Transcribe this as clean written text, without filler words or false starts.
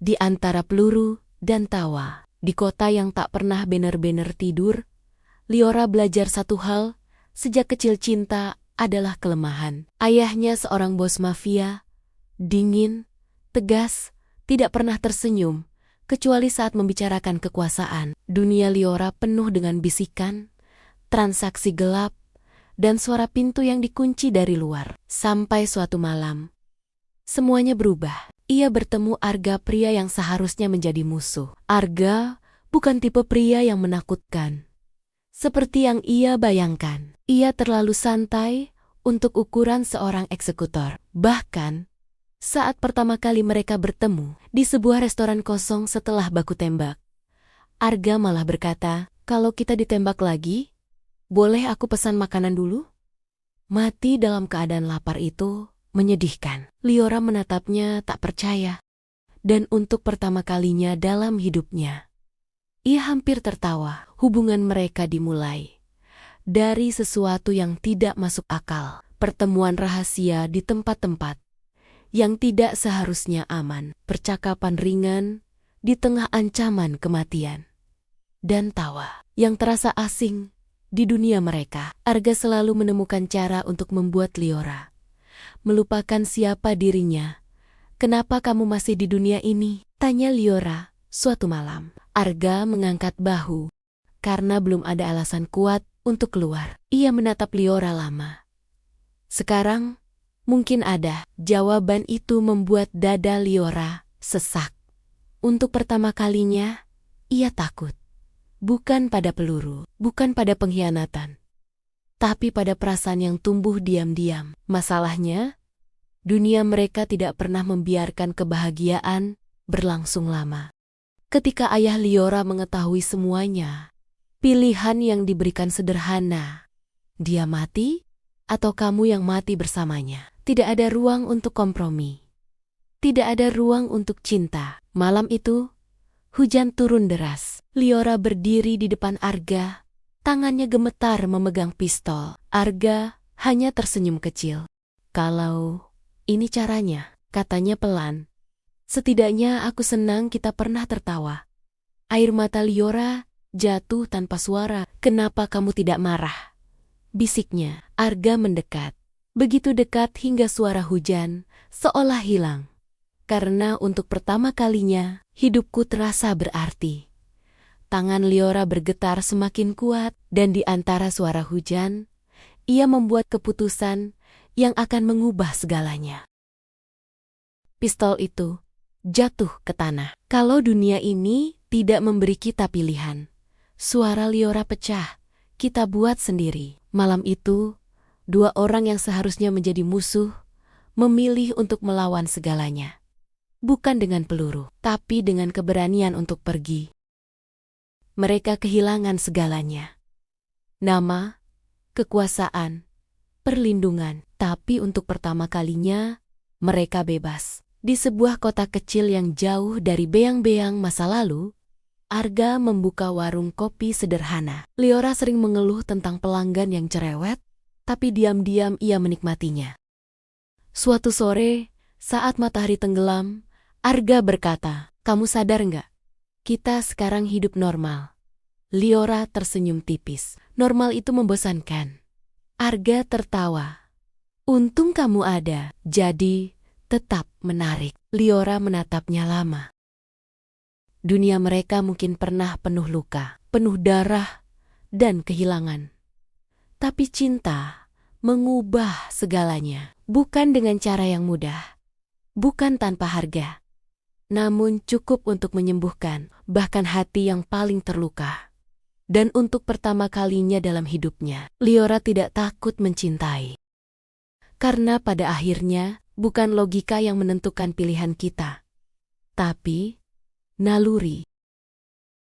Di antara peluru dan tawa, di kota yang tak pernah benar-benar tidur, Liora belajar satu hal, sejak kecil cinta adalah kelemahan. Ayahnya seorang bos mafia, dingin, tegas, tidak pernah tersenyum, kecuali saat membicarakan kekuasaan. Dunia Liora penuh dengan bisikan, transaksi gelap, dan suara pintu yang dikunci dari luar. Sampai suatu malam, semuanya berubah. Ia bertemu Arga, pria yang seharusnya menjadi musuh. Arga bukan tipe pria yang menakutkan, seperti yang ia bayangkan. Ia terlalu santai untuk ukuran seorang eksekutor. Bahkan, saat pertama kali mereka bertemu di sebuah restoran kosong setelah baku tembak, Arga malah berkata, "Kalau kita ditembak lagi, boleh aku pesan makanan dulu?" Mati dalam keadaan lapar itu menyedihkan. Liora menatapnya tak percaya. Dan untuk pertama kalinya dalam hidupnya, ia hampir tertawa. Hubungan mereka dimulai dari sesuatu yang tidak masuk akal. Pertemuan rahasia di tempat-tempat yang tidak seharusnya aman. Percakapan ringan di tengah ancaman kematian. Dan tawa yang terasa asing di dunia mereka. Arga selalu menemukan cara untuk membuat Liora melupakan siapa dirinya. "Kenapa kamu masih di dunia ini?" tanya Liora suatu malam. Arga mengangkat bahu karena belum ada alasan kuat untuk keluar. Ia menatap Liora lama. Sekarang mungkin ada. Jawaban itu membuat dada Liora sesak. Untuk pertama kalinya, ia takut. Bukan pada peluru, bukan pada pengkhianatan, tapi pada perasaan yang tumbuh diam-diam. Masalahnya, dunia mereka tidak pernah membiarkan kebahagiaan berlangsung lama. Ketika ayah Liora mengetahui semuanya, pilihan yang diberikan sederhana. Dia mati, atau kamu yang mati bersamanya. Tidak ada ruang untuk kompromi. Tidak ada ruang untuk cinta. Malam itu, hujan turun deras. Liora berdiri di depan Arga. Tangannya gemetar memegang pistol. Arga hanya tersenyum kecil. "Kalau ini caranya," katanya pelan. "Setidaknya aku senang kita pernah tertawa." Air mata Liora jatuh tanpa suara. "Kenapa kamu tidak marah?" bisiknya. Arga mendekat. Begitu dekat hingga suara hujan seolah hilang. "Karena untuk pertama kalinya, hidupku terasa berarti." Tangan Liora bergetar semakin kuat, dan di antara suara hujan, ia membuat keputusan yang akan mengubah segalanya. Pistol itu jatuh ke tanah. Kalau dunia ini tidak memberi kita pilihan, suara Liora pecah, "Kita buat sendiri." Malam itu, dua orang yang seharusnya menjadi musuh memilih untuk melawan segalanya. Bukan dengan peluru, tapi dengan keberanian untuk pergi. Mereka kehilangan segalanya. Nama, kekuasaan, perlindungan. Tapi untuk pertama kalinya, mereka bebas. Di sebuah kota kecil yang jauh dari beang-beang masa lalu, Arga membuka warung kopi sederhana. Liora sering mengeluh tentang pelanggan yang cerewet, tapi diam-diam ia menikmatinya. Suatu sore, saat matahari tenggelam, Arga berkata, "Kamu sadar nggak? Kita sekarang hidup normal." Liora tersenyum tipis. "Normal itu membosankan." Arga tertawa. "Untung kamu ada, jadi tetap menarik." Liora menatapnya lama. Dunia mereka mungkin pernah penuh luka, penuh darah, dan kehilangan. Tapi cinta mengubah segalanya. Bukan dengan cara yang mudah, bukan tanpa harga, namun cukup untuk menyembuhkan bahkan hati yang paling terluka. Dan untuk pertama kalinya dalam hidupnya, Liora tidak takut mencintai. Karena pada akhirnya, bukan logika yang menentukan pilihan kita, tapi naluri.